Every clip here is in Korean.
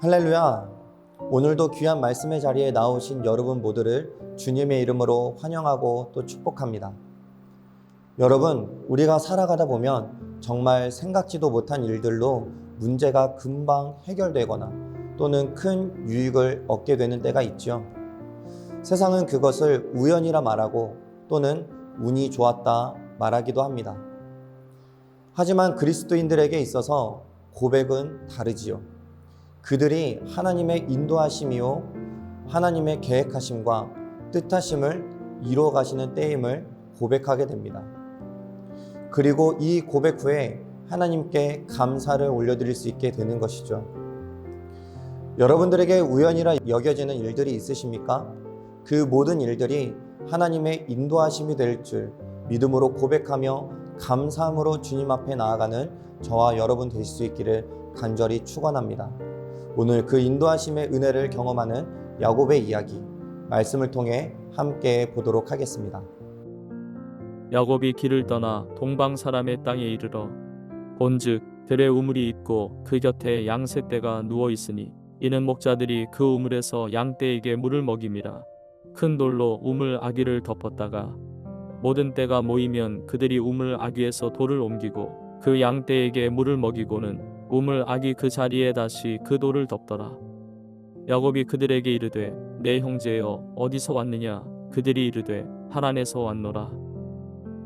할렐루야! 오늘도 귀한 말씀의 자리에 나오신 여러분 모두를 주님의 이름으로 환영하고 또 축복합니다. 여러분, 우리가 살아가다 보면 정말 생각지도 못한 일들로 문제가 금방 해결되거나 또는 큰 유익을 얻게 되는 때가 있죠. 세상은 그것을 우연이라 말하고 또는 운이 좋았다 말하기도 합니다. 하지만 그리스도인들에게 있어서 고백은 다르지요. 그들이 하나님의 인도하심이요 하나님의 계획하심과 뜻하심을 이루어 가시는 때임을 고백하게 됩니다. 그리고 이 고백 후에 하나님께 감사를 올려드릴 수 있게 되는 것이죠. 여러분들에게 우연이라 여겨지는 일들이 있으십니까? 그 모든 일들이 하나님의 인도하심이 될 줄 믿음으로 고백하며 감사함으로 주님 앞에 나아가는 저와 여러분 되실 수 있기를 간절히 축원합니다. 오늘 그 인도하심의 은혜를 경험하는 야곱의 이야기, 말씀을 통해 함께 보도록 하겠습니다. 야곱이 길을 떠나 동방 사람의 땅에 이르러 본즉 들에 우물이 있고 그 곁에 양세 떼가 누워 있으니 이는 목자들이 그 우물에서 양떼에게 물을 먹임이라. 큰 돌로 우물 아귀를 덮었다가 모든 떼가 모이면 그들이 우물 아귀에서 돌을 옮기고 그 양떼에게 물을 먹이고는 우물 아귀 그 자리에 다시 그 돌을 덮더라. 야곱이 그들에게 이르되 내 형제여 어디서 왔느냐? 그들이 이르되 하란에서 왔노라.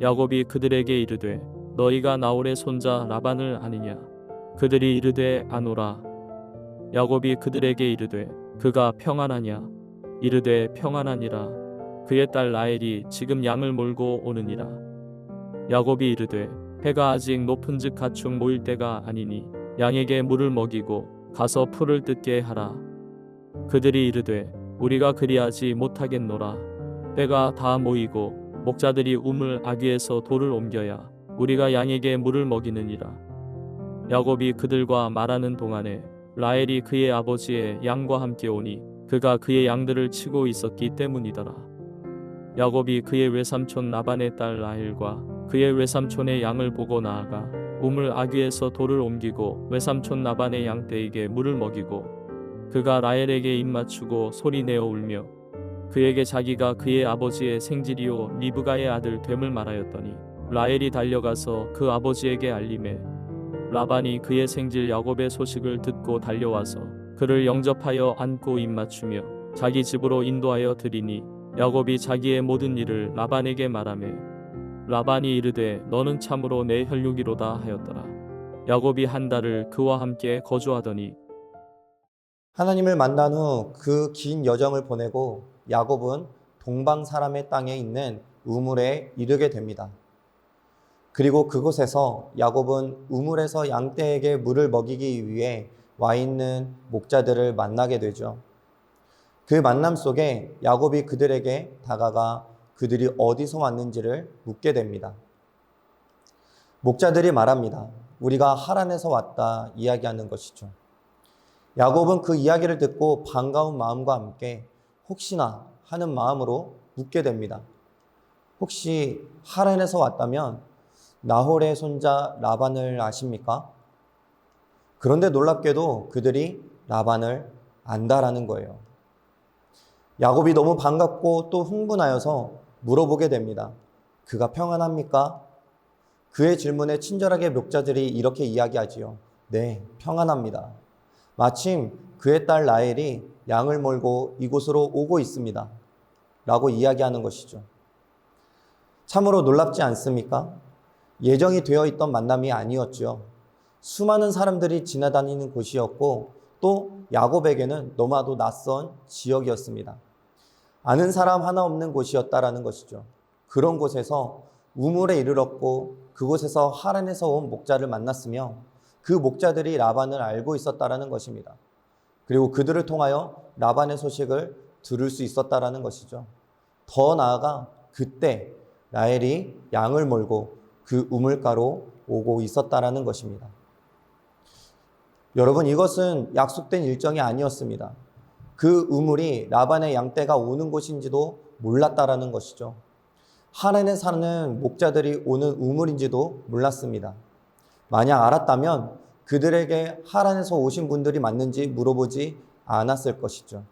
야곱이 그들에게 이르되 너희가 나홀의 손자 라반을 아느냐? 그들이 이르되 아노라. 야곱이 그들에게 이르되 그가 평안하냐? 이르되 평안하니라. 그의 딸 라헬이 지금 양을 몰고 오느니라. 야곱이 이르되 해가 아직 높은즉 가축 모일 때가 아니니 양에게 물을 먹이고 가서 풀을 뜯게 하라. 그들이 이르되 우리가 그리하지 못하겠노라. 때가 다 모이고 목자들이 우물 아귀에서 돌을 옮겨야 우리가 양에게 물을 먹이느니라. 야곱이 그들과 말하는 동안에 라헬이 그의 아버지의 양과 함께 오니 그가 그의 양들을 치고 있었기 때문이더라. 야곱이 그의 외삼촌 라반의 딸 라헬과 그의 외삼촌의 양을 보고 나아가 우물 아귀에서 돌을 옮기고 외삼촌 라반의 양떼에게 물을 먹이고 그가 라헬에게 입 맞추고 소리내어 울며 그에게 자기가 그의 아버지의 생질이요 리브가의 아들 됨을 말하였더니 라헬이 달려가서 그 아버지에게 알림해 라반이 그의 생질 야곱의 소식을 듣고 달려와서 그를 영접하여 안고 입 맞추며 자기 집으로 인도하여 드리니 야곱이 자기의 모든 일을 라반에게 말하매 라반이 이르되 너는 참으로 내 혈육이로다 하였더라. 야곱이 한 달을 그와 함께 거주하더니 하나님을 만난 후 그 긴 여정을 보내고 야곱은 동방 사람의 땅에 있는 우물에 이르게 됩니다. 그리고 그곳에서 야곱은 우물에서 양떼에게 물을 먹이기 위해 와 있는 목자들을 만나게 되죠. 그 만남 속에 야곱이 그들에게 다가가 그들이 어디서 왔는지를 묻게 됩니다. 목자들이 말합니다. 우리가 하란에서 왔다 이야기하는 것이죠. 야곱은 그 이야기를 듣고 반가운 마음과 함께 혹시나 하는 마음으로 묻게 됩니다. 혹시 하란에서 왔다면 나홀의 손자 라반을 아십니까? 그런데 놀랍게도 그들이 라반을 안다라는 거예요. 야곱이 너무 반갑고 또 흥분하여서 물어보게 됩니다. 그가 평안합니까? 그의 질문에 친절하게 목자들이 이렇게 이야기하지요. 네, 평안합니다. 마침 그의 딸 라헬이 양을 몰고 이곳으로 오고 있습니다. 라고 이야기하는 것이죠. 참으로 놀랍지 않습니까? 예정이 되어 있던 만남이 아니었죠. 수많은 사람들이 지나다니는 곳이었고 또 야곱에게는 너무나도 낯선 지역이었습니다. 아는 사람 하나 없는 곳이었다라는 것이죠. 그런 곳에서 우물에 이르렀고 그곳에서 하란에서 온 목자를 만났으며 그 목자들이 라반을 알고 있었다라는 것입니다. 그리고 그들을 통하여 라반의 소식을 들을 수 있었다라는 것이죠. 더 나아가 그때 라헬이 양을 몰고 그 우물가로 오고 있었다라는 것입니다. 여러분, 이것은 약속된 일정이 아니었습니다. 그 우물이 라반의 양떼가 오는 곳인지도 몰랐다라는 것이죠. 하란에 사는 목자들이 오는 우물인지도 몰랐습니다. 만약 알았다면 그들에게 하란에서 오신 분들이 맞는지 물어보지 않았을 것이죠.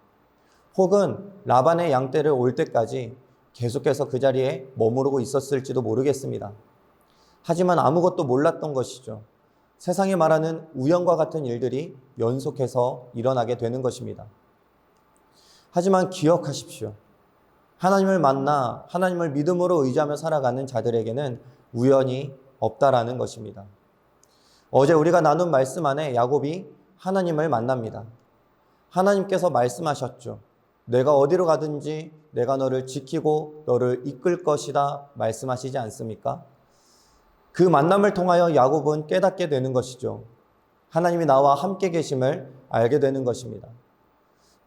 혹은 라반의 양떼를 올 때까지 계속해서 그 자리에 머무르고 있었을지도 모르겠습니다. 하지만 아무것도 몰랐던 것이죠. 세상이 말하는 우연과 같은 일들이 연속해서 일어나게 되는 것입니다. 하지만 기억하십시오. 하나님을 만나 하나님을 믿음으로 의지하며 살아가는 자들에게는 우연이 없다라는 것입니다. 어제 우리가 나눈 말씀 안에 야곱이 하나님을 만납니다. 하나님께서 말씀하셨죠. 내가 어디로 가든지 내가 너를 지키고 너를 이끌 것이다 말씀하시지 않습니까? 그 만남을 통하여 야곱은 깨닫게 되는 것이죠. 하나님이 나와 함께 계심을 알게 되는 것입니다.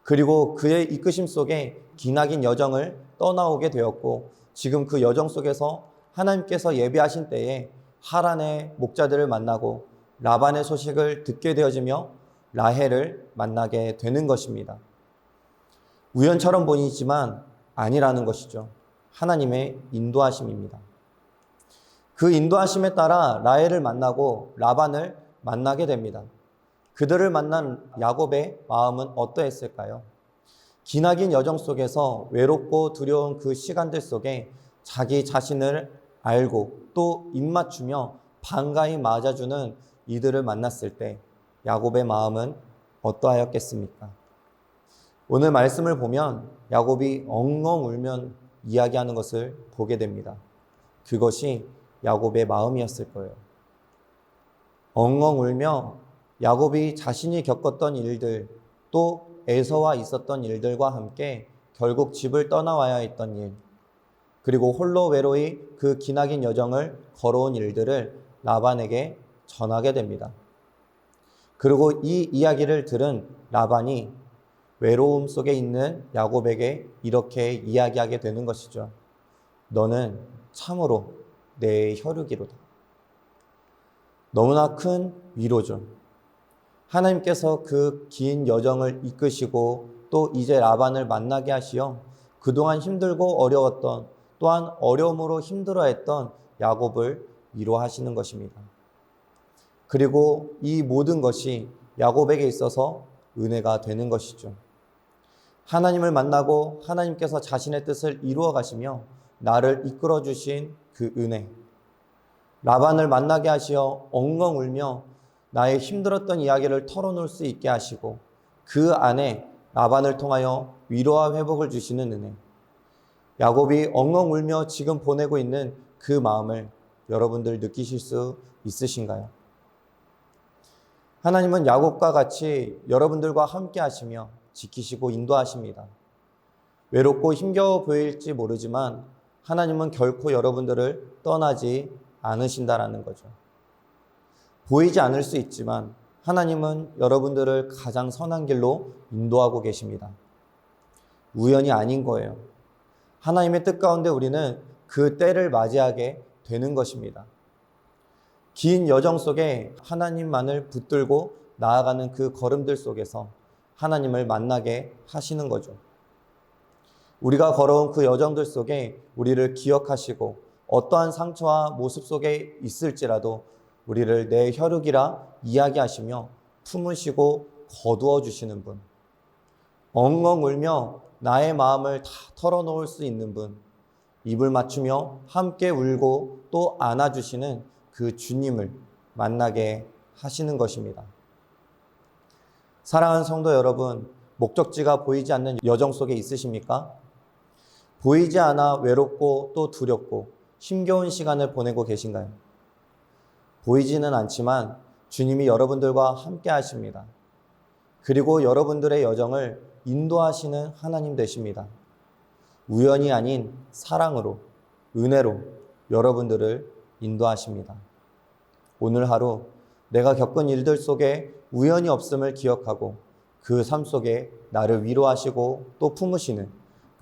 그리고 그의 이끄심 속에 기나긴 여정을 떠나오게 되었고 지금 그 여정 속에서 하나님께서 예비하신 때에 하란의 목자들을 만나고 라반의 소식을 듣게 되어지며 라헬을 만나게 되는 것입니다. 우연처럼 보이지만 아니라는 것이죠. 하나님의 인도하심입니다. 그 인도하심에 따라 라헬을 만나고 라반을 만나게 됩니다. 그들을 만난 야곱의 마음은 어떠했을까요? 기나긴 여정 속에서 외롭고 두려운 그 시간들 속에 자기 자신을 알고 또 입맞추며 반가이 맞아주는 이들을 만났을 때 야곱의 마음은 어떠하였겠습니까? 오늘 말씀을 보면 야곱이 엉엉 울면 이야기하는 것을 보게 됩니다. 그것이 야곱의 마음이었을 거예요. 엉엉 울며 야곱이 자신이 겪었던 일들, 또 에서와 있었던 일들과 함께 결국 집을 떠나와야 했던 일, 그리고 홀로 외로이 그 기나긴 여정을 걸어온 일들을 라반에게 전하게 됩니다. 그리고 이 이야기를 들은 라반이 외로움 속에 있는 야곱에게 이렇게 이야기하게 되는 것이죠. 너는 참으로 내 혈육이로다. 너무나 큰 위로죠. 하나님께서 그 긴 여정을 이끄시고 또 이제 라반을 만나게 하시어 그동안 힘들고 어려웠던 또한 어려움으로 힘들어했던 야곱을 위로하시는 것입니다. 그리고 이 모든 것이 야곱에게 있어서 은혜가 되는 것이죠. 하나님을 만나고 하나님께서 자신의 뜻을 이루어 가시며 나를 이끌어 주신 그 은혜, 라반을 만나게 하시어 엉엉 울며 나의 힘들었던 이야기를 털어놓을 수 있게 하시고 그 안에 라반을 통하여 위로와 회복을 주시는 은혜, 야곱이 엉엉 울며 지금 보내고 있는 그 마음을 여러분들 느끼실 수 있으신가요? 하나님은 야곱과 같이 여러분들과 함께 하시며 지키시고 인도하십니다. 외롭고 힘겨워 보일지 모르지만 하나님은 결코 여러분들을 떠나지 않으신다라는 거죠. 보이지 않을 수 있지만 하나님은 여러분들을 가장 선한 길로 인도하고 계십니다. 우연이 아닌 거예요. 하나님의 뜻 가운데 우리는 그 때를 맞이하게 되는 것입니다. 긴 여정 속에 하나님만을 붙들고 나아가는 그 걸음들 속에서 하나님을 만나게 하시는 거죠. 우리가 걸어온 그 여정들 속에 우리를 기억하시고 어떠한 상처와 모습 속에 있을지라도 우리를 내 혈육이라 이야기하시며 품으시고 거두어 주시는 분, 엉엉 울며 나의 마음을 다 털어놓을 수 있는 분, 입을 맞추며 함께 울고 또 안아주시는 그 주님을 만나게 하시는 것입니다. 사랑하는 성도 여러분, 목적지가 보이지 않는 여정 속에 있으십니까? 보이지 않아 외롭고 또 두렵고 힘겨운 시간을 보내고 계신가요? 보이지는 않지만 주님이 여러분들과 함께 하십니다. 그리고 여러분들의 여정을 인도하시는 하나님 되십니다. 우연이 아닌 사랑으로, 은혜로 여러분들을 인도하십니다. 오늘 하루 내가 겪은 일들 속에 우연이 없음을 기억하고 그 삶 속에 나를 위로하시고 또 품으시는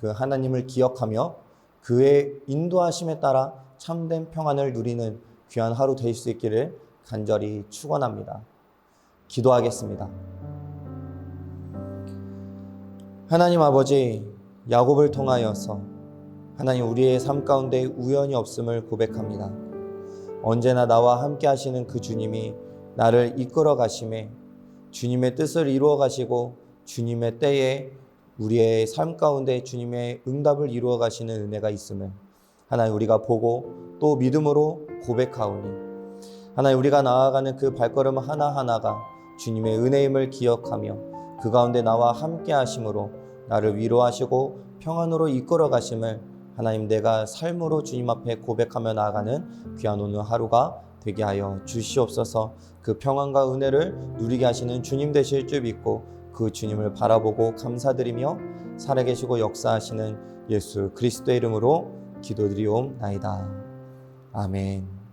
그 하나님을 기억하며 그의 인도하심에 따라 참된 평안을 누리는 귀한 하루 될 수 있기를 간절히 축원합니다. 기도하겠습니다. 하나님 아버지, 야곱을 통하여서 하나님 우리의 삶 가운데 우연이 없음을 고백합니다. 언제나 나와 함께 하시는 그 주님이 나를 이끌어 가심에 주님의 뜻을 이루어 가시고 주님의 때에 우리의 삶 가운데 주님의 응답을 이루어 가시는 은혜가 있음을 하나님 우리가 보고 또 믿음으로 고백하오니 하나님 우리가 나아가는 그 발걸음 하나하나가 주님의 은혜임을 기억하며 그 가운데 나와 함께 하심으로 나를 위로하시고 평안으로 이끌어 가심을 하나님 내가 삶으로 주님 앞에 고백하며 나아가는 귀한 오늘 하루가 되게 하여 주시옵소서. 그 평안과 은혜를 누리게 하시는 주님 되실 줄 믿고 그 주님을 바라보고 감사드리며 살아계시고 역사하시는 예수 그리스도의 이름으로 기도드리옵나이다. 아멘.